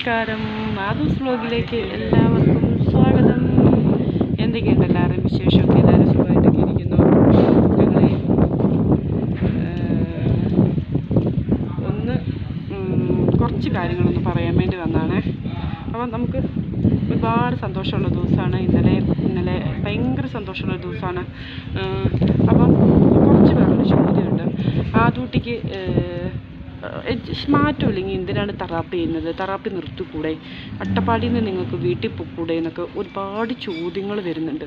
നമസ്കാരം. മാധൂസ് വ്ലോഗിലേക്ക് എല്ലാവർക്കും സ്വാഗതം. എന്തൊക്കെയുണ്ട് എല്ലാവരുടെയും വിശേഷമൊക്കെ? എല്ലാവരും സുഖമായിട്ടൊക്കെ ഇരിക്കുന്നു. ഞങ്ങളെ കുറച്ച് കാര്യങ്ങളൊന്ന് പറയാൻ വേണ്ടി വന്നതാണ്. അപ്പം നമുക്ക് ഒരുപാട് സന്തോഷമുള്ള ദിവസമാണ് ഇന്നലെ ഭയങ്കര സന്തോഷമുള്ള ദിവസമാണ്. അപ്പം കുറച്ച് പേരുടെ ചോദ്യമുണ്ട്. ആദൂട്ടിക്ക് മാറ്റമില്ലെങ്കിൽ എന്തിനാണ് തെറാപ്പി ചെയ്യുന്നത്? തെറാപ്പി നിർത്തിക്കൂടെ? അട്ടപ്പാടിയിൽ നിന്ന് നിങ്ങൾക്ക് വീട്ടിൽ പോയിക്കൂടെ എന്നൊക്കെ ഒരുപാട് ചോദ്യങ്ങൾ വരുന്നുണ്ട്.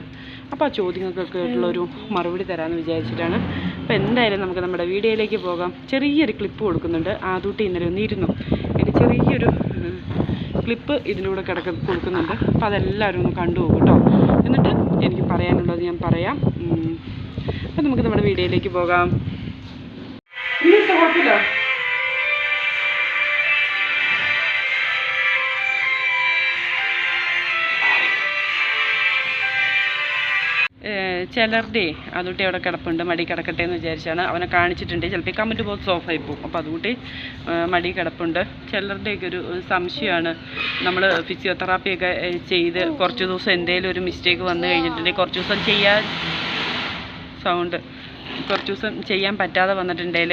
അപ്പോൾ ആ ചോദ്യങ്ങൾക്കൊക്കെ ഉള്ളൊരു മറുപടി തരാമെന്ന് വിചാരിച്ചിട്ടാണ്. അപ്പോൾ എന്തായാലും നമുക്ക് നമ്മുടെ വീഡിയോയിലേക്ക് പോകാം. ചെറിയൊരു ക്ലിപ്പ് കൊടുക്കുന്നുണ്ട്. ആദൂട്ടി ഇന്നലെ ഒന്നിരുന്നു. അതിന് ചെറിയൊരു ക്ലിപ്പ് ഇതിലൂടെ കൊടുക്കുന്നുണ്ട്. അപ്പോൾ അതെല്ലാവരും ഒന്ന് കണ്ടുപോകും കേട്ടോ. എന്നിട്ട് എനിക്ക് പറയാനുള്ളത് ഞാൻ പറയാം. അപ്പോൾ നമുക്ക് നമ്മുടെ വീഡിയോയിലേക്ക് പോകാം. ഇന്നത്തെ കുഴപ്പമില്ല. ചിലരുടെ അതുകൂട്ടി അവിടെ കിടപ്പുണ്ട്, മടി കിടക്കട്ടെ എന്ന് വിചാരിച്ചാണ്. അവനെ കാണിച്ചിട്ടുണ്ട്, ചിലപ്പോൾ കമൻറ്റ് ബോക്സ് ഓഫായി പോകും. അപ്പോൾ അതുകൂട്ടി മടി കിടപ്പുണ്ട്. ചിലരുടെയൊക്കെ ഒരു സംശയമാണ്, നമ്മൾ ഫിസിയോതെറാപ്പിയൊക്കെ ചെയ്ത് കുറച്ച് ദിവസം എന്തെങ്കിലും ഒരു മിസ്റ്റേക്ക് വന്നു കഴിഞ്ഞിട്ടുണ്ടെങ്കിൽ കുറച്ച് ദിവസം ചെയ്യാൻ പറ്റാതെ വന്നിട്ടുണ്ടെങ്കിൽ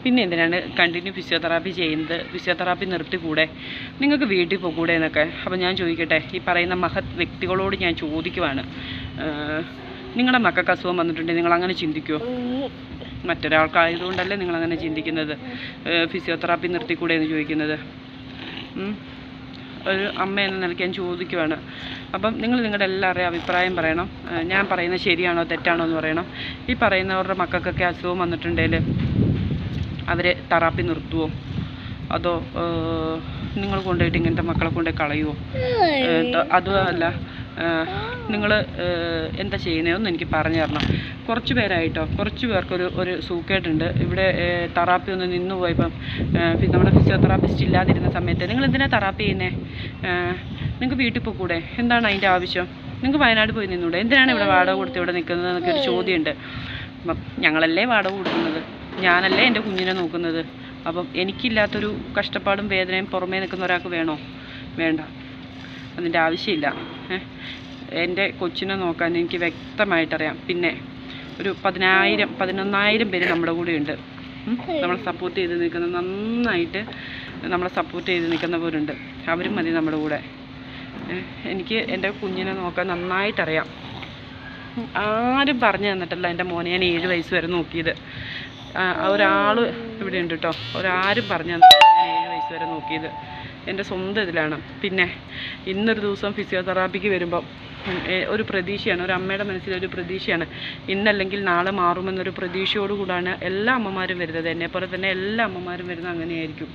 പിന്നെ എന്തിനാണ് കണ്ടിന്യൂ ഫിസിയോതെറാപ്പി ചെയ്യുന്നത്? ഫിസിയോതെറാപ്പി നിർത്തിക്കൂടെ? നിങ്ങൾക്ക് വീട്ടിൽ പോകൂടെ എന്നൊക്കെ. അപ്പോൾ ഞാൻ ചോദിക്കട്ടെ, ഈ പറയുന്ന മഹത് വ്യക്തികളോട് ഞാൻ ചോദിക്കുവാണ്, നിങ്ങളുടെ മക്കൾക്ക് അസുഖം വന്നിട്ടുണ്ടെങ്കിൽ നിങ്ങൾ അങ്ങനെ ചിന്തിക്കുമോ? മറ്റൊരാൾക്കായതുകൊണ്ടല്ലേ നിങ്ങളങ്ങനെ ചിന്തിക്കുന്നത്? ഫിസിയോതെറാപ്പി നിർത്തിക്കൂടെ എന്ന് ചോദിക്കുന്നത്. ഒരു അമ്മ എന്ന നിലയ്ക്ക് ഞാൻ ചോദിക്കുവാണ്. അപ്പം നിങ്ങൾ നിങ്ങളുടെ എല്ലാവരുടെയും അഭിപ്രായം പറയണം. ഞാൻ പറയുന്നത് ശരിയാണോ തെറ്റാണോ എന്ന് പറയണം. ഈ പറയുന്നവരുടെ മക്കൾക്കൊക്കെ അസുഖം വന്നിട്ടുണ്ടെങ്കിൽ അവർ തെറാപ്പി നിർത്തുമോ? അതോ നിങ്ങൾ കൊണ്ടുപോയിട്ട് ഇങ്ങനത്തെ മക്കളെ കൊണ്ടുപോയി കളയുമോ? അതുമല്ല, നിങ്ങൾ എന്താ ചെയ്യുന്നതെന്ന് എനിക്ക് പറഞ്ഞു തരണം. കുറച്ച് പേരായിട്ടോ, കുറച്ച് പേർക്കൊരു സൂക്കേടുണ്ട്. ഇവിടെ തെറാപ്പി ഒന്ന് നിന്ന് പോയപ്പം നമ്മുടെ ഫിസിയോതെറാപ്പിസ്റ്റ് ഇല്ലാതിരുന്ന സമയത്ത് നിങ്ങൾ എന്തിനാണ് തെറാപ്പി ചെയ്യുന്നത്? നിങ്ങൾക്ക് വീട്ടിൽ പോയിക്കൂടെ? എന്താണ് അതിൻ്റെ ആവശ്യം? നിങ്ങൾക്ക് വയനാട് പോയി നിന്നൂടെ? എന്തിനാണ് ഇവിടെ വാടക കൊടുത്ത് ഇവിടെ നിൽക്കുന്നത് എന്നൊക്കെ ഒരു ചോദ്യമുണ്ട്. അപ്പം ഞങ്ങളല്ലേ വാടക കൊടുക്കുന്നത്, ഞാനല്ലേ എൻ്റെ കുഞ്ഞിനെ നോക്കുന്നത്. അപ്പം എനിക്കില്ലാത്തൊരു കഷ്ടപ്പാടും വേദനയും പുറമേ നിൽക്കുന്ന ഒരാൾക്ക് വേണോ? വേണ്ട, അതിൻ്റെ ആവശ്യമില്ല. എൻ്റെ കൊച്ചിനെ നോക്കാൻ എനിക്ക് വ്യക്തമായിട്ടറിയാം. പിന്നെ ഒരു 11,000 പേര് നമ്മുടെ കൂടെയുണ്ട്. നമ്മളെ സപ്പോർട്ട് ചെയ്ത് നിൽക്കുന്ന, നന്നായിട്ട് നമ്മളെ സപ്പോർട്ട് ചെയ്ത് നിൽക്കുന്നവരുണ്ട്. അവരും മതി നമ്മുടെ കൂടെ. എനിക്ക് എൻ്റെ കുഞ്ഞിനെ നോക്കാൻ നന്നായിട്ടറിയാം. ആരും പറഞ്ഞു തന്നിട്ടല്ല എൻ്റെ മോനെ ഞാൻ 7 വയസ്സ് വരെ നോക്കിയത്. ഒരാൾ ഇവിടെ ഉണ്ട് കേട്ടോ, ഒരാരും പറഞ്ഞു തന്നിട്ടില്ല ഞാൻ 7 വയസ്സ് വരെ നോക്കിയത്. എൻ്റെ സ്വന്തം ഇതിലാണ്. പിന്നെ ഇന്നൊരു ദിവസം ഫിസിയോതെറാപ്പിക്ക് വരുമ്പം ഒരു പ്രതീക്ഷയാണ്, ഒരു അമ്മയുടെ മനസ്സിലൊരു പ്രതീക്ഷയാണ്. ഇന്നല്ലെങ്കിൽ നാളെ മാറുമെന്നൊരു പ്രതീക്ഷയോടുകൂടാണ് എല്ലാ അമ്മമാരും വരുന്നത്. എന്നെപ്പോലെ തന്നെ എല്ലാ അമ്മമാരും വരുന്നത് അങ്ങനെയായിരിക്കും.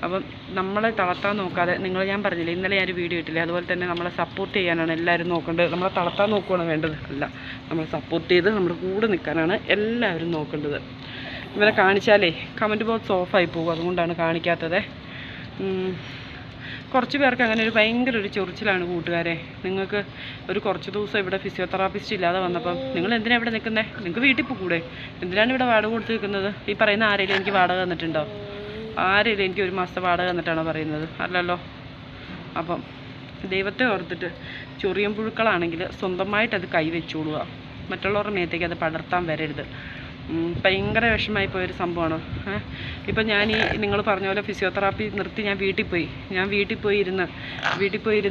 അപ്പം നമ്മളെ തളർത്താൻ നോക്കാതെ, ഞാൻ പറഞ്ഞില്ലേ ഇന്നലെ ഞാനൊരു വീഡിയോ ഇട്ടില്ലേ, അതുപോലെ തന്നെ നമ്മളെ സപ്പോർട്ട് ചെയ്യാനാണ് എല്ലാവരും നോക്കേണ്ടത്. നമ്മളെ തളർത്താൻ നോക്കുകയാണ് വേണ്ടത്, അല്ല, നമ്മളെ സപ്പോർട്ട് ചെയ്ത് നമ്മുടെ കൂടെ നിൽക്കാനാണ് എല്ലാവരും നോക്കേണ്ടത്. ഇവരെ കാണിച്ചാലേ കമൻറ്റ് ബോക്സ് ഓഫായി പോകും, അതുകൊണ്ടാണ് കാണിക്കാത്തത്. കുറച്ച് പേർക്ക് അങ്ങനെ ഭയങ്കര ഒരു ചൊറിച്ചിലാണ് കൂട്ടുകാരെ. നിങ്ങൾക്ക് കുറച്ച് ദിവസം ഇവിടെ ഫിസിയോതെറാപ്പിസ്റ്റ് ഇല്ലാതെ വന്നപ്പം നിങ്ങൾ എന്തിനാണ് ഇവിടെ നിൽക്കുന്നത്? നിങ്ങൾക്ക് വീട്ടിൽ പോകൂടെ? എന്തിനാണ് ഇവിടെ വാടക കൊടുത്ത് നിൽക്കുന്നത്? ഈ പറയുന്ന ആരെങ്കിലും എനിക്ക് വാടക തന്നിട്ടുണ്ടോ? ആരെങ്കിലും എനിക്ക് 1 മാസത്തെ വാടക തന്നിട്ടാണോ പറയുന്നത്? അല്ലല്ലോ. അപ്പം ദൈവത്തെ ഓർത്തിട്ട് ചൊറിയൻ പുഴുക്കളാണെങ്കിൽ സ്വന്തമായിട്ടത് കൈവച്ചോളുക. മറ്റുള്ളവരുടെ മേത്തേക്ക് അത് പടർത്താൻ വരരുത്. ഭയങ്കര വിഷമമായി പോയൊരു സംഭവമാണ്. ഇപ്പം നിങ്ങൾ പറഞ്ഞ പോലെ ഫിസിയോതെറാപ്പി നിർത്തി ഞാൻ വീട്ടിൽ പോയി ഇരുന്ന്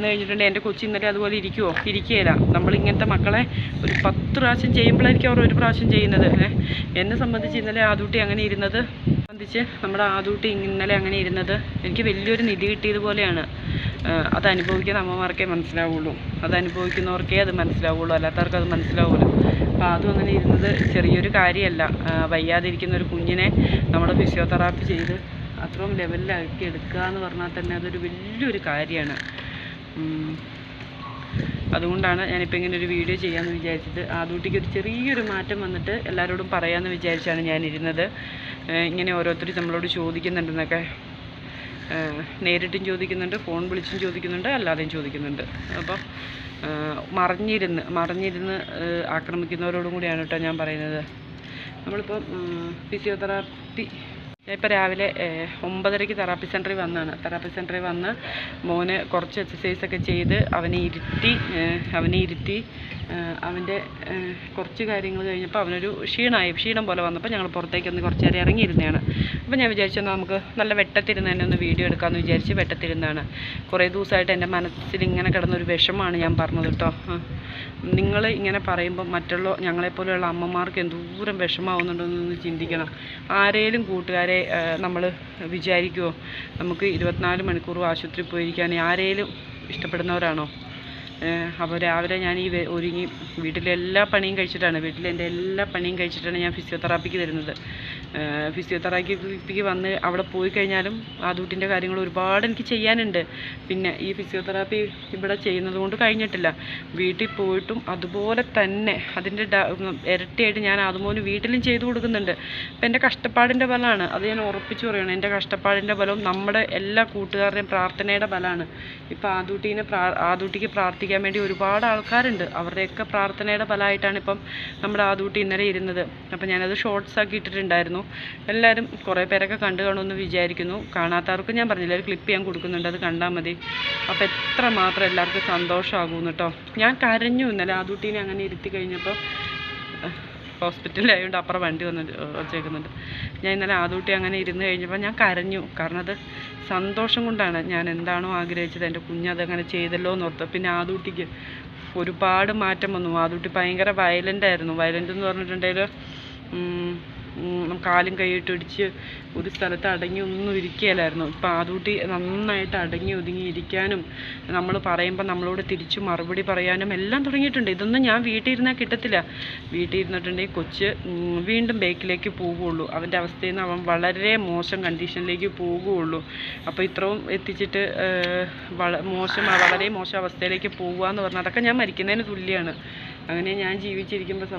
കഴിഞ്ഞിട്ടുണ്ടെങ്കിൽ എൻ്റെ കൊച്ചി ഇന്നലെ അതുപോലെ ഇരിക്കുമോ? ഇരിക്കുകയില്ല. നമ്മളിങ്ങനത്തെ മക്കളെ ഒരു 10 പ്രാവശ്യം ചെയ്യുമ്പോഴായിരിക്കും അവർ 1 പ്രാവശ്യം ചെയ്യുന്നത്. എന്നെ സംബന്ധിച്ച് ഇന്നലെ ആദൂട്ടി അങ്ങനെ ഇരുന്നത് നമ്മുടെ ആദൂട്ടി ഇന്നലെ അങ്ങനെ ഇരുന്നത് എനിക്ക് വലിയൊരു നിധി കിട്ടിയതുപോലെയാണ്. അത് അനുഭവിക്കുന്ന അമ്മമാർക്കേ മനസ്സിലാവുള്ളൂ, അത് അനുഭവിക്കുന്നവർക്കേ അത് മനസ്സിലാവുള്ളൂ, അല്ലാത്തവർക്ക് അത് മനസ്സിലാവുള്ളൂ. അപ്പോൾ അതും അങ്ങനെ ഇരുന്നത് ചെറിയൊരു കാര്യമല്ല. വയ്യാതിരിക്കുന്ന ഒരു കുഞ്ഞിനെ നമ്മൾ ഫിസിയോതെറാപ്പി ചെയ്ത് അത്രയും ലെവലിലാക്കി എടുക്കുക എന്ന് പറഞ്ഞാൽ തന്നെ അതൊരു വലിയൊരു കാര്യമാണ്. അതുകൊണ്ടാണ് ഞാനിപ്പോൾ ഇങ്ങനെ ഒരു വീഡിയോ ചെയ്യാമെന്ന് വിചാരിച്ചത്. ആദൂട്ടിക്ക് ഒരു ചെറിയൊരു മാറ്റം വന്നിട്ട് എല്ലാവരോടും പറയാമെന്ന് വിചാരിച്ചാണ് ഞാനിരുന്നത്. ഇങ്ങനെ ഓരോരുത്തർ നമ്മളോട് ചോദിക്കുന്നുണ്ടെന്നൊക്കെ, നേരിട്ടും ചോദിക്കുന്നുണ്ട്, ഫോൺ വിളിച്ചും ചോദിക്കുന്നുണ്ട്, അല്ലാതെയും ചോദിക്കുന്നുണ്ട്. അപ്പോൾ മറിഞ്ഞിരുന്ന് ആക്രമിക്കുന്നവരോടും കൂടിയാണ് കേട്ടോ ഞാൻ പറയുന്നത്. നമ്മളിപ്പം ഫിസിയോതെറാപ്പി ഇപ്പോൾ രാവിലെ 9:30 തെറാപ്പി സെൻറ്ററിൽ വന്നാണ്. തെറാപ്പി സെൻറ്ററിൽ വന്ന് മോന് കുറച്ച് എക്സസൈസൊക്കെ ചെയ്ത് അവനെ ഇരുത്തി അവൻ്റെ കുറച്ച് കാര്യങ്ങൾ കഴിഞ്ഞപ്പോൾ അവനൊരു ക്ഷീണം പോലെ വന്നപ്പോൾ ഞങ്ങൾ പുറത്തേക്കൊന്ന് കുറച്ച് നേരം ഇറങ്ങിയിരുന്നതാണ്. അപ്പോൾ ഞാൻ വിചാരിച്ചെന്നാൽ നമുക്ക് നല്ല വെട്ടത്തിരുന്ന് തന്നെ ഒന്ന് വീഡിയോ എടുക്കാമെന്ന് വിചാരിച്ച് വെട്ടത്തിരുന്നാണ്. കുറേ ദിവസമായിട്ട് എൻ്റെ മനസ്സിൽ ഇങ്ങനെ കിടന്നൊരു വിഷമമാണ് ഞാൻ പറഞ്ഞത് കേട്ടോ. നിങ്ങൾ ഇങ്ങനെ പറയുമ്പോൾ ഞങ്ങളെപ്പോലെയുള്ള അമ്മമാർക്ക് എന്തോരം വിഷമാവുന്നുണ്ടെന്നൊന്ന് ചിന്തിക്കണം. ആരേലും കൂട്ടുകാരെ നമ്മൾ വിചാരിക്കുമോ നമുക്ക് 24 മണിക്കൂറും ആശുപത്രിയിൽ പോയിരിക്കാൻ ആരേലും ഇഷ്ടപ്പെടുന്നവരാണോ? അപ്പോൾ രാവിലെ ഞാൻ ഒരുങ്ങി വീട്ടിലെ എല്ലാ പണിയും കഴിച്ചിട്ടാണ് ഞാൻ ഫിസിയോതെറാപ്പിക്ക് വരുന്നത്. ഫിസിയോതെറാപ്പിക്ക് വന്ന് അവിടെ പോയി കഴിഞ്ഞാലും ആദൂട്ടിൻ്റെ കാര്യങ്ങൾ ഒരുപാട് എനിക്ക് ചെയ്യാനുണ്ട്. പിന്നെ ഈ ഫിസിയോതെറാപ്പി ഇവിടെ ചെയ്യുന്നത് കൊണ്ട് കഴിഞ്ഞിട്ടില്ല. വീട്ടിൽ പോയിട്ടും അതുപോലെ തന്നെ അതിൻ്റെ ഇരട്ടിയായിട്ട് ഞാൻ അതുപോലെ വീട്ടിലും ചെയ്തു കൊടുക്കുന്നുണ്ട്. അപ്പം എൻ്റെ കഷ്ടപ്പാടിൻ്റെ ബലമാണ് അത്, ഞാൻ ഉറപ്പിച്ചു പറയുകയാണ്. എൻ്റെ കഷ്ടപ്പാടിൻ്റെ ബലവും നമ്മുടെ എല്ലാ കൂട്ടുകാരുടെയും പ്രാർത്ഥനയുടെ ബലമാണ്. ഇപ്പോൾ ആദൂട്ടിക്ക് പ്രാർത്ഥിക്കാൻ വേണ്ടി ഒരുപാട് ആൾക്കാരുണ്ട്. അവരുടെയൊക്കെ പ്രാർത്ഥനയുടെ ഫലമായിട്ടാണ് ഇപ്പം നമ്മുടെ ആദൂട്ടി ഇന്നലെ ഇരുന്നത്. അപ്പം ഞാനത് ഷോർട്സ് ആക്കി ഇട്ടിട്ടുണ്ടായിരുന്നു. എല്ലാവരും കുറേ പേരൊക്കെ കണ്ടു കാണുമെന്ന് വിചാരിക്കുന്നു. കാണാത്തവർക്ക് ഞാൻ പറഞ്ഞില്ല, ഒരു ക്ലിപ്പ് ഞാൻ കൊടുക്കുന്നുണ്ട്, അത് കണ്ടാൽ മതി. അപ്പോൾ എത്ര മാത്രം എല്ലാവർക്കും സന്തോഷമാകുമെന്ന് കേട്ടോ. ഞാൻ കരഞ്ഞു ഇന്നലെ ആദൂട്ടീനെ അങ്ങനെ ഇരുത്തി കഴിഞ്ഞപ്പോൾ. ഹോസ്പിറ്റലിലായതുകൊണ്ട് അപ്പുറം വണ്ടി വച്ചേക്കുന്നുണ്ട്. ഞാൻ ഇന്നലെ ആദൂട്ടി അങ്ങനെ ഇരുന്ന് കഴിഞ്ഞപ്പോൾ ഞാൻ കരഞ്ഞു. കാരണം അത് സന്തോഷം കൊണ്ടാണ്. ഞാൻ എന്താണോ ആഗ്രഹിച്ചത് എൻ്റെ കുഞ്ഞതങ്ങനെ ചെയ്തല്ലോ എന്നോർത്ത്. പിന്നെ ആദൂട്ടിക്ക് ഒരുപാട് മാറ്റം വന്നു. ആദൂട്ടി ഭയങ്കര വയലൻ്റ് ആയിരുന്നു. വയലൻ്റ് എന്ന് പറഞ്ഞിട്ടുണ്ടെങ്കിൽ കാലും കൈയിട്ട് ഇടിച്ച് ഒരു സ്ഥലത്ത് അടങ്ങി ഒന്നും ഇരിക്കുകയില്ലായിരുന്നു. ഇപ്പം ആദൂട്ടി നന്നായിട്ട് അടങ്ങി ഒതുങ്ങി ഇരിക്കാനും നമ്മൾ പറയുമ്പോൾ നമ്മളോട് തിരിച്ചു മറുപടി പറയാനും എല്ലാം തുടങ്ങിയിട്ടുണ്ട്. ഇതൊന്നും ഞാൻ വീട്ടിൽ ഇരുന്നാൽ കിട്ടത്തില്ല. വീട്ടിൽ ഇരുന്നിട്ടുണ്ടെങ്കിൽ കൊച്ച് വീണ്ടും ബേക്കിലേക്ക് പോവുകയുള്ളൂ. അവൻ്റെ അവസ്ഥയിൽ നിന്ന് അവൻ വളരെ മോശം കണ്ടീഷനിലേക്ക് പോവുകയുള്ളൂ. അപ്പോൾ ഇത്രയും എത്തിച്ചിട്ട് വളരെ മോശം അവസ്ഥയിലേക്ക് പോവുക എന്ന് പറഞ്ഞാൽ അതൊക്കെ ഞാൻ മരിക്കുന്നതിന് തുല്യമാണ്. അങ്ങനെ ഞാൻ ജീവിച്ചിരിക്കുമ്പോൾ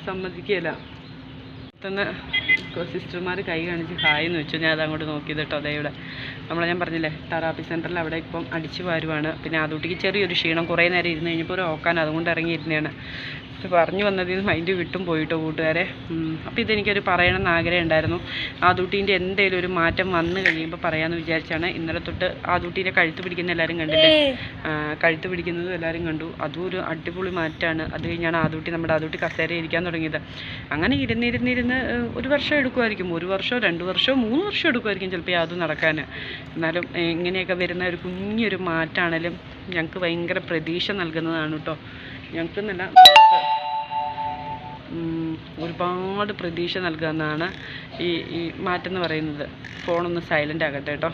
സമ്മതിക്കുകയില്ല. പെട്ടെന്ന് സിസ്റ്റർമാർ കൈ കാണിച്ച് ഹായ് എന്ന് വെച്ചു. ഞാൻ അതങ്ങോട്ട് നോക്കിയത് കേട്ടോ. അതേവിടെ ഞാൻ പറഞ്ഞില്ലേ തെറാപ്പി സെൻറ്ററിൽ അവിടെ ഇപ്പം അടിച്ചു വാരുവാണ്. പിന്നെ ആദൂട്ടിക്ക് ചെറിയൊരു ക്ഷീണം, കുറേ നേരം ഇരുന്ന് കഴിഞ്ഞപ്പോൾ ഒരു ഓക്കാൻ, അതുകൊണ്ട് ഇറങ്ങിയിരുന്നതാണ്. പറഞ്ഞു വന്നതിൽ നിന്ന് മൈൻഡ് വിട്ടും പോയിട്ടോ കൂട്ടുകാരെ. അപ്പോൾ ഇതെനിക്കൊരു പറയണമെന്ന് ആഗ്രഹം ഉണ്ടായിരുന്നു. ആദൂട്ടീൻ്റെ എന്തെങ്കിലും ഒരു മാറ്റം വന്നു കഴിയുമ്പോൾ പറയാമെന്ന് വിചാരിച്ചാണ്. ഇന്നലെ തൊട്ട് ആദൂട്ടീൻ്റെ കഴുത്ത് പിടിക്കുന്ന എല്ലാവരും കണ്ടില്ലേ? കഴുത്ത് പിടിക്കുന്നതും എല്ലാവരും കണ്ടു. അതും ഒരു അടിപൊളി മാറ്റമാണ്. അത് കഴിഞ്ഞാണ് നമ്മുടെ ആദൂട്ടി കസേര ഇരിക്കാൻ തുടങ്ങിയത്. അങ്ങനെ ഇരുന്നിരുന്ന് 1 വർഷം എടുക്കുമായിരിക്കും. 1 വർഷമോ 2 വർഷമോ 3 വർഷം എടുക്കുമായിരിക്കും ചിലപ്പോൾ അത് നടക്കാൻ. എന്നാലും ഇങ്ങനെയൊക്കെ വരുന്ന ഒരു കുഞ്ഞൊരു മാറ്റമാണെങ്കിലും ഞങ്ങൾക്ക് ഭയങ്കര പ്രതീക്ഷ നൽകുന്നതാണ് കേട്ടോ. ഞങ്ങൾക്കെന്നല്ല, ഒരുപാട് പ്രതീക്ഷ നൽകുന്നതാണ് ഈ മാറ്റം എന്ന് പറയുന്നത്. ഫോണൊന്ന് സൈലൻ്റ് ആകട്ടെ കേട്ടോ.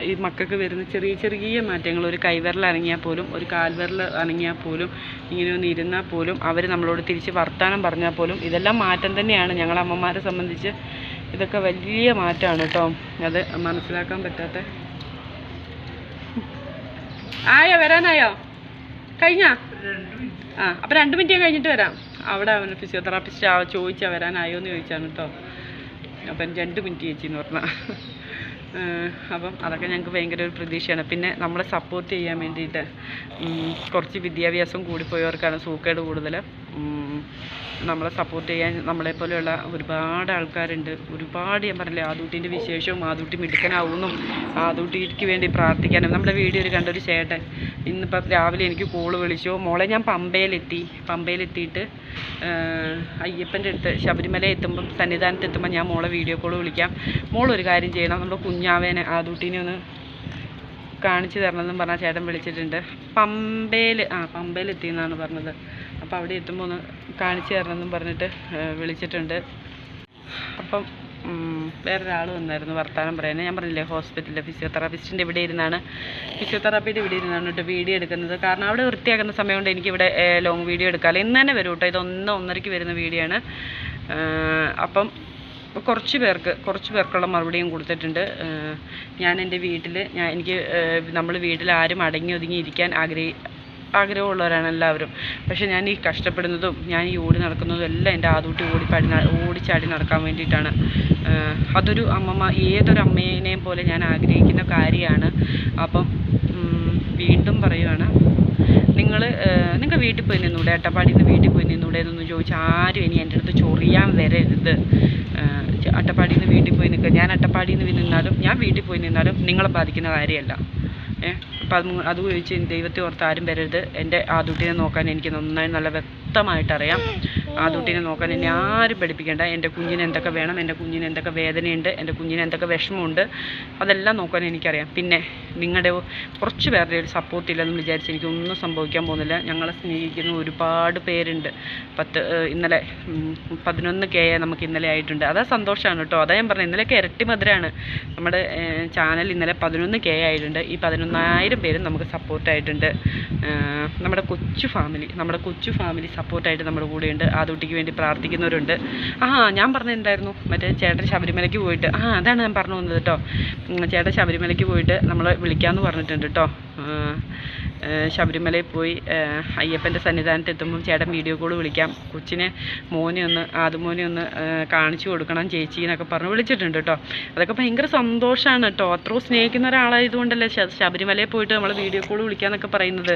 ഈ മക്കൾക്ക് വരുന്ന ചെറിയ മാറ്റങ്ങൾ, ഒരു കൈവിരൽ അനങ്ങിയാൽ പോലും, ഒരു കാൽവിരൽ അനങ്ങിയാൽ പോലും, ഇങ്ങനെ ഒന്ന് ഇരുന്നാൽ പോലും, അവർ നമ്മളോട് തിരിച്ച് വർത്താനം പറഞ്ഞാൽ പോലും, ഇതെല്ലാം മാറ്റം തന്നെയാണ്. ഞങ്ങളമ്മമാരെ സംബന്ധിച്ച് ഇതൊക്കെ വലിയ മാറ്റമാണ് കേട്ടോ. അത് മനസ്സിലാക്കാൻ പറ്റാത്ത. വരാനായോ? കഴിഞ്ഞാ? അപ്പം 2 മിനിറ്റ് കഴിഞ്ഞിട്ട് വരാം. അവിടെ അവന് ഫിസിയോതെറാപ്പിസ്റ്റ് ചോദിച്ചാൽ വരാനായോ എന്ന് ചോദിച്ചാണ് കേട്ടോ. അപ്പം 2 മിനിറ്റ് ചേച്ചിന്ന് പറഞ്ഞാൽ. അപ്പം അതൊക്കെ ഞങ്ങൾക്ക് ഭയങ്കര ഒരു പ്രതീക്ഷയാണ്. പിന്നെ നമ്മളെ സപ്പോർട്ട് ചെയ്യാൻ വേണ്ടിയിട്ട് കുറച്ച് വിദ്യാഭ്യാസം കൂടിപ്പോയവർക്കാണ് സൂക്കേട് കൂടുതൽ. നമ്മളെ സപ്പോർട്ട് ചെയ്യാൻ നമ്മളെപ്പോലെയുള്ള ഒരുപാട് ആൾക്കാരുണ്ട്. ഒരുപാട് ഞാൻ പറഞ്ഞില്ലേ, ആദൂട്ടീൻ്റെ വിശേഷവും ആദൂട്ടി മിടുക്കനാവുമെന്നും ആദൂട്ടിക്ക് വേണ്ടി പ്രാർത്ഥിക്കാനും. നമ്മുടെ വീഡിയോയിൽ കണ്ടൊരു ചേട്ടൻ ഇന്നിപ്പം രാവിലെ എനിക്ക് കോള് വിളിച്ചു. മോളെ ഞാൻ പമ്പയിലെത്തിയിട്ട് അയ്യപ്പൻ്റെ അടുത്ത് ശബരിമല എത്തുമ്പം സന്നിധാനത്ത് എത്തുമ്പോൾ ഞാൻ മോളെ വീഡിയോ കോൾ വിളിക്കാം. മോളൊരു കാര്യം ചെയ്യണം, നമ്മുടെ കുഞ്ഞാവേനെ ആദൂട്ടീനെ ഒന്ന് കാണിച്ചു തരണമെന്നും പറഞ്ഞാൽ ചേട്ടൻ വിളിച്ചിട്ടുണ്ട്. പമ്പയിലെത്തിയെന്നാണ് പറഞ്ഞത്. അപ്പോൾ അവിടെ എത്തുമ്പോൾ ഒന്ന് കാണിച്ചു തരണമെന്നും പറഞ്ഞിട്ട് വിളിച്ചിട്ടുണ്ട്. അപ്പം വേറൊരാൾ വന്നായിരുന്നു വർത്തമാനം പറയാൻ. ഞാൻ പറഞ്ഞില്ലേ, ഹോസ്പിറ്റലിലെ ഫിസിയോതെറാപ്പിസ്റ്റിൻ്റെ ഇവിടെ ഇരുന്നാണ് കേട്ടോ വീഡിയോ എടുക്കുന്നത്. കാരണം അവിടെ വൃത്തിയാക്കുന്ന സമയം കൊണ്ട് എനിക്കിവിടെ ലോങ് വീഡിയോ എടുക്കാമല്ലോ. ഇന്ന് തന്നെ വരും കേട്ടോ. ഇത് 1:30 വരുന്ന വീഡിയോ ആണ്. അപ്പം കുറച്ച് പേർക്കുള്ള മറുപടിയും കൊടുത്തിട്ടുണ്ട്. ഞാൻ എൻ്റെ വീട്ടിൽ നമ്മൾ വീട്ടിൽ ആരും അടങ്ങി ഒതുങ്ങി ഇരിക്കാൻ ആഗ്രഹമുള്ളവരാണ് എല്ലാവരും. പക്ഷേ ഞാൻ ഈ കഷ്ടപ്പെടുന്നതും ഞാൻ ഈ ഓടി നടക്കുന്നതും എല്ലാം എൻ്റെ ആദൂട്ടി ഓടിച്ചാടി നടക്കാൻ വേണ്ടിയിട്ടാണ്. അതൊരു ഏതൊരു അമ്മേനെയും പോലെ ഞാൻ ആഗ്രഹിക്കുന്ന കാര്യമാണ്. അപ്പം വീണ്ടും പറയുവാണ്, നിങ്ങൾ വീട്ടിൽ പോയി നിന്നൂടെ, അട്ടപ്പാടിയിൽ നിന്ന് വീട്ടിൽ പോയി നിന്നൂടെ എന്നൊന്നും ചോദിച്ചാൽ ആരും ഇനി എൻ്റെ അടുത്ത് ചൊറിയാൻ വരരുത്. അട്ടപ്പാടിയിൽ നിന്ന് വീട്ടിൽ പോയി നിൽക്കുക. ഞാൻ അട്ടപ്പാടിയിൽ നിന്ന് നിന്നാലും ഞാൻ വീട്ടിൽ പോയി നിന്നാലും നിങ്ങളെ ബാധിക്കുന്ന കാര്യമല്ല. അപ്പം അത് ചോദിച്ച് ദൈവത്തെ ഓർത്ത് ആരും വരരുത്. എൻ്റെ ആദൂട്ടിനെ നോക്കാൻ എനിക്ക് നന്നായി നല്ല വ്യക്തമായിട്ടറിയാം. ആദൂട്ടിനെ നോക്കാൻ എന്നെ ആരും പഠിപ്പിക്കേണ്ട. എൻ്റെ കുഞ്ഞിന് എന്തൊക്കെ വേണം, എൻ്റെ കുഞ്ഞിന് എന്തൊക്കെ വേദനയുണ്ട്, എൻ്റെ കുഞ്ഞിന് എന്തൊക്കെ വിഷമമുണ്ട്, അതെല്ലാം നോക്കാൻ എനിക്കറിയാം. പിന്നെ നിങ്ങളുടെ കുറച്ച് പേരുടെ ഒരു സപ്പോർട്ടില്ലെന്ന് വിചാരിച്ച് എനിക്കൊന്നും സംഭവിക്കാൻ പോകുന്നില്ല. ഞങ്ങളെ സ്നേഹിക്കുന്ന ഒരുപാട് പേരുണ്ട്. ഇന്നലെ 11K നമുക്ക് ഇന്നലെ ആയിട്ടുണ്ട്. അതാ സന്തോഷമാണ് കേട്ടോ. അതാ ഞാൻ പറഞ്ഞത്, ഇന്നലെയൊക്കെ ഇരട്ടി മധുരമാണ്. നമ്മുടെ ചാനൽ ഇന്നലെ 11K ആയിട്ടുണ്ട്. ഈ 11,000 പേരും നമുക്ക് സപ്പോർട്ടായിട്ടുണ്ട്. നമ്മുടെ കൊച്ചു ഫാമിലി സപ്പോർട്ടായിട്ട് നമ്മുടെ കൂടെയുണ്ട്. ആദൂട്ടിക്ക് വേണ്ടി പ്രാർത്ഥിക്കുന്നവരുണ്ട്. ഞാൻ പറഞ്ഞിട്ടുണ്ടായിരുന്നു മറ്റേ ചേട്ടൻ ശബരിമലയ്ക്ക് പോയിട്ട്, അതാണ് ഞാൻ പറഞ്ഞു വന്നത് കേട്ടോ. ചേട്ടൻ ശബരിമലയ്ക്ക് പോയിട്ട് നമ്മളെ വിളിക്കാമെന്ന് പറഞ്ഞിട്ടുണ്ട് കേട്ടോ. ശബരിമലയിൽ പോയി അയ്യപ്പൻ്റെ സന്നിധാനത്ത് എത്തുമ്പം ചേട്ടൻ വീഡിയോ കോൾ വിളിക്കാം, കൊച്ചിനെ ആദ്യമോനെ ഒന്ന് കാണിച്ചു കൊടുക്കണം ചേച്ചി എന്നൊക്കെ പറഞ്ഞ് വിളിച്ചിട്ടുണ്ട് കേട്ടോ. അതൊക്കെ ഭയങ്കര സന്തോഷമാണ് കേട്ടോ. അത്രയും സ്നേഹിക്കുന്ന ഒരാളായതുകൊണ്ടല്ലേ ശബരിമലയിൽ പോയിട്ട് നമ്മൾ വീഡിയോ കോൾ വിളിക്കാമെന്നൊക്കെ പറയുന്നത്.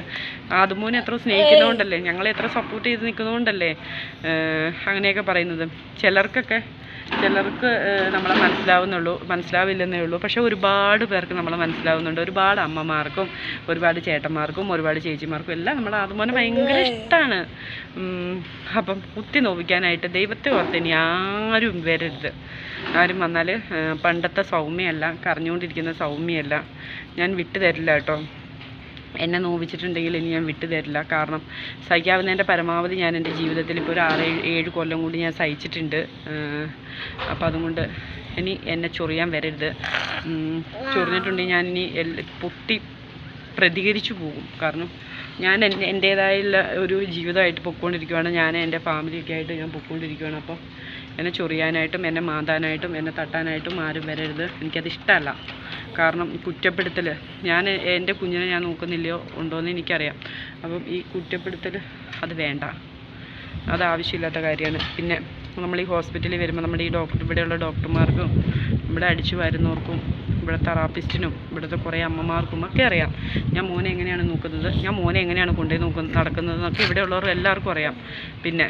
ആദ്യമോനെ എത്ര സ്നേഹിക്കുന്നതുകൊണ്ടല്ലേ, ഞങ്ങളെ എത്ര സപ്പോർട്ട് ചെയ്ത് നിൽക്കുന്നതുകൊണ്ടല്ലേ അങ്ങനെയൊക്കെ പറയുന്നത്. ചിലർക്ക് നമ്മളെ മനസ്സിലാവില്ലെന്നേ ഉള്ളൂ. പക്ഷെ ഒരുപാട് പേർക്ക് നമ്മളെ മനസ്സിലാവുന്നുണ്ട്. ഒരുപാട് അമ്മമാർക്കും ഒരുപാട് ചേട്ടന്മാർക്കും ഒരുപാട് ചേച്ചിമാർക്കും എല്ലാം നമ്മളെ ആദ്യമോനെ ഭയങ്കര ഇഷ്ടമാണ്. അപ്പം കുത്തി നോവിക്കാനായിട്ട് ദൈവത്തെ ഓർത്ത് ഇനി ആരും വരരുത്. ആരും വന്നാൽ പണ്ടത്തെ സൗമ്യമല്ല, കരഞ്ഞുകൊണ്ടിരിക്കുന്ന സൗമ്യമല്ല. ഞാൻ വിട്ടു തരില്ല കേട്ടോ. എന്നെ നോവിച്ചിട്ടുണ്ടെങ്കിൽ ഇനി ഞാൻ വിട്ടു തരില്ല. കാരണം സഹിക്കാവുന്നതിൻ്റെ പരമാവധി ഞാൻ എൻ്റെ ജീവിതത്തിൽ ഇപ്പോൾ ഒരു 6-7 കൊല്ലം കൂടി ഞാൻ സഹിച്ചിട്ടുണ്ട്. അപ്പോൾ അതുകൊണ്ട് ഇനി എന്നെ ചൊറിയാൻ വരരുത്. ചൊറിഞ്ഞിട്ടുണ്ടെങ്കിൽ ഞാനിനി പൊട്ടി പ്രതികരിച്ചു പോകും. കാരണം ഞാൻ എൻ്റേതായുള്ള ഒരു ജീവിതമായിട്ട് പൊയ്ക്കൊണ്ടിരിക്കുകയാണ്. ഞാൻ എൻ്റെ ഫാമിലിയൊക്കെ ആയിട്ട് ഞാൻ പൊയ്ക്കൊണ്ടിരിക്കുകയാണ്. അപ്പം എന്നെ ചൊറിയാനായിട്ടും എന്നെ മാന്താനായിട്ടും എന്നെ തട്ടാനായിട്ടും ആരും വരരുത്. എനിക്കത് ഇഷ്ടമല്ല. കാരണം കുറ്റപ്പെടുത്തൽ, എൻ്റെ കുഞ്ഞിനെ ഞാൻ നോക്കുന്നില്ലയോ ഉണ്ടോയെന്ന് എനിക്കറിയാം. അപ്പം ഈ കുറ്റപ്പെടുത്തൽ അത് വേണ്ട, അത് ആവശ്യമില്ലാത്ത കാര്യമാണ്. പിന്നെ നമ്മൾ ഈ ഹോസ്പിറ്റലിൽ വരുമ്പോൾ നമ്മുടെ ഇവിടെയുള്ള ഡോക്ടർമാർക്കും ഇവിടെ അടിച്ചു വരുന്നവർക്കും ഇവിടെ തെറാപ്പിസ്റ്റിനും ഇവിടുത്തെ കുറേ അമ്മമാർക്കും ഒക്കെ അറിയാം ഞാൻ മോനെ എങ്ങനെയാണ് നോക്കുന്നത്, ഞാൻ മോനെ എങ്ങനെയാണ് കൊണ്ടുപോയി നടക്കുന്നതെന്നൊക്കെ ഇവിടെയുള്ളവർ എല്ലാവർക്കും അറിയാം. പിന്നെ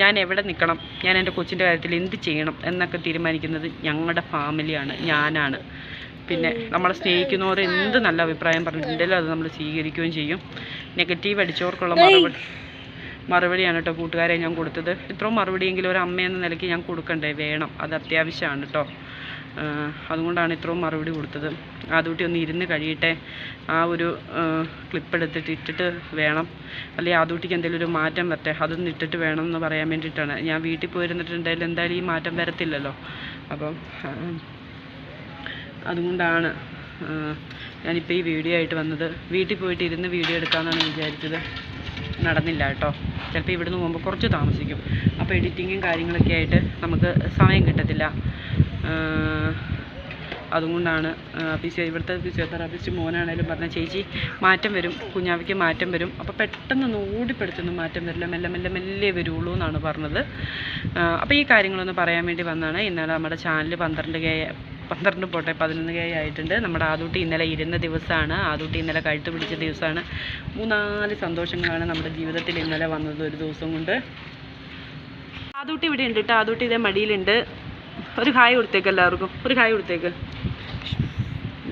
ഞാൻ എവിടെ നിൽക്കണം, ഞാൻ എൻ്റെ കൊച്ചിൻ്റെ കാര്യത്തിൽ എന്ത് ചെയ്യണം എന്നൊക്കെ തീരുമാനിക്കുന്നത് ഞങ്ങളുടെ ഫാമിലിയാണ്, ഞാനാണ്. പിന്നെ നമ്മളെ സ്നേഹിക്കുന്നവർ എന്ത് നല്ല അഭിപ്രായം പറഞ്ഞിട്ടുണ്ടെങ്കിലും അത് നമ്മൾ സ്വീകരിക്കുകയും ചെയ്യും. നെഗറ്റീവ് അടിച്ചവർക്കുള്ള മറുപടിയാണ് കേട്ടോ കൂട്ടുകാരെ ഞാൻ കൊടുത്തത്. ഇത്രയും മറുപടിയെങ്കിലും ഒരു അമ്മയെന്ന നിലയ്ക്ക് ഞാൻ കൊടുക്കണ്ടേ, വേണം, അത് അത്യാവശ്യമാണ് കേട്ടോ. അതുകൊണ്ടാണ് ഇത്രയും മറുപടി കൊടുത്തത്. ആദൂട്ടി ഒന്ന് ഇരുന്ന് കഴിയട്ടെ, ആ ഒരു ക്ലിപ്പ് ഇട്ടിട്ട് വേണം, അല്ലെങ്കിൽ ആദൂട്ടിക്ക് എന്തെങ്കിലും ഒരു മാറ്റം വരട്ടെ, അതൊന്നും ഇട്ടിട്ട് വേണം എന്ന് പറയാൻ വേണ്ടിയിട്ടാണ്. ഞാൻ വീട്ടിൽ പോയിരുന്നിട്ടുണ്ടെങ്കിൽ എന്തായാലും ഈ മാറ്റം വരത്തില്ലല്ലോ. അപ്പം അതുകൊണ്ടാണ് ഞാനിപ്പോൾ ഈ വീഡിയോ ആയിട്ട് വന്നത്. വീട്ടിൽ പോയിട്ട് ഇരുന്ന് വീഡിയോ എടുക്കാമെന്നാണ് വിചാരിച്ചത്, നടന്നില്ല കേട്ടോ. ചിലപ്പോൾ ഇവിടുന്ന് പോകുമ്പോൾ കുറച്ച് താമസിക്കും. അപ്പോൾ എഡിറ്റിങ്ങും കാര്യങ്ങളൊക്കെ ആയിട്ട് നമുക്ക് സമയം കിട്ടത്തില്ല. അതുകൊണ്ടാണ് ഇവിടുത്തെ ഫിസിയോതെറാപ്പിസ്റ്റ് മോനാണേലും പറഞ്ഞ, ചേച്ചി മാറ്റം വരും, കുഞ്ഞാവിക്ക് മാറ്റം വരും, അപ്പോൾ പെട്ടെന്ന് ഓടിപ്പെടുത്തൊന്നും മാറ്റം വരില്ല, മെല്ലെ വരുള്ളൂ എന്നാണ് പറഞ്ഞത്. അപ്പോൾ ഈ കാര്യങ്ങളൊന്ന് പറയാൻ വേണ്ടി വന്നതാണ്. ഇന്നലെ നമ്മുടെ ചാനൽ 11K ആയിട്ടുണ്ട്. നമ്മുടെ ആദൂട്ടി ഇന്നലെ ഇരുന്ന ദിവസമാണ്, ആദൂട്ടി ഇന്നലെ കഴുത്ത് പിടിച്ച ദിവസമാണ്. 3-4 സന്തോഷങ്ങളാണ് നമ്മുടെ ജീവിതത്തിൽ ഇന്നലെ വന്നത് ഒരു ദിവസം കൊണ്ട്. ആദൂട്ടി ഇവിടെ ഉണ്ട് കേട്ടോ. ആദൂട്ടി ഇതേ മടിയിലുണ്ട്. ഒരു ഹായ് കൊടുത്തേക്ക്, എല്ലാവർക്കും ഒരു ഹായ് കൊടുത്തേക്ക്.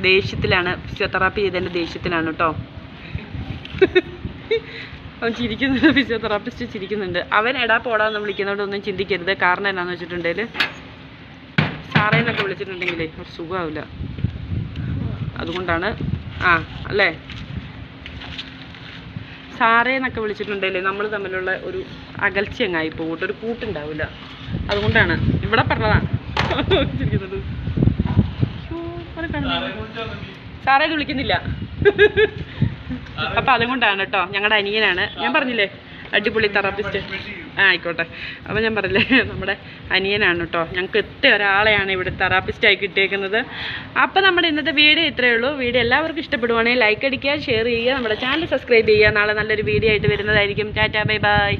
ദേഷ്യത്തിലാണ്, ഫിസിയോതെറാപ്പി ചെയ്തതിൻ്റെ ദേഷ്യത്തിലാണ് കേട്ടോ. അവൻ ചിരിക്കുന്നുണ്ട്, ഫിസിയോതെറാപ്പിസ്റ്റ് ചിരിക്കുന്നുണ്ട്. അവൻ എടാ പോടാന്ന് വിളിക്കുന്നതുകൊണ്ടൊന്നും ചിന്തിക്കരുത്. കാരണം എന്നാന്ന് വെച്ചിട്ടുണ്ടെങ്കിൽ സാറേന്നൊക്കെ വിളിച്ചിട്ടുണ്ടെങ്കിലേ ഒരു സുഖമാവില്ല. അതുകൊണ്ടാണ് അല്ലേ, സാറേന്നൊക്കെ വിളിച്ചിട്ടുണ്ടെങ്കിൽ നമ്മൾ തമ്മിലുള്ള ഒരു അകൽച്ച അങ്ങായി പോകട്ടെ, ഒരു കൂട്ടുണ്ടാവില്ല. അതുകൊണ്ടാണ് ഇവിടെ പറഞ്ഞതാണ് ചിരിക്കുന്നത്. സാറേന്ന് വിളിക്കുന്നില്ല. അപ്പം അതുകൊണ്ടാണ് കേട്ടോ. ഞങ്ങളുടെ അനിയനാണ്, ഞാൻ പറഞ്ഞില്ലേ അടിപൊളി തെറാപ്പിസ്റ്റ്. ആയിക്കോട്ടെ. അപ്പോൾ ഞാൻ പറഞ്ഞില്ലേ നമ്മുടെ അനിയനാണ് കേട്ടോ. ഞങ്ങൾക്ക് എത്ര ഒരാളെയാണ് ഇവിടെ തെറാപ്പിസ്റ്റായി കിട്ടിയേക്കുന്നത്. അപ്പോൾ നമ്മുടെ ഇന്നത്തെ വീഡിയോ ഇത്രയേ ഉള്ളൂ. വീഡിയോ എല്ലാവർക്കും ഇഷ്ടപ്പെടുവാണെങ്കിൽ ലൈക്ക് അടിക്കുക, ഷെയർ ചെയ്യുക, നമ്മുടെ ചാനൽ സബ്സ്ക്രൈബ് ചെയ്യുക. നാളെ നല്ലൊരു വീഡിയോ ആയിട്ട് വരുന്നതായിരിക്കും. Tata, bye bye.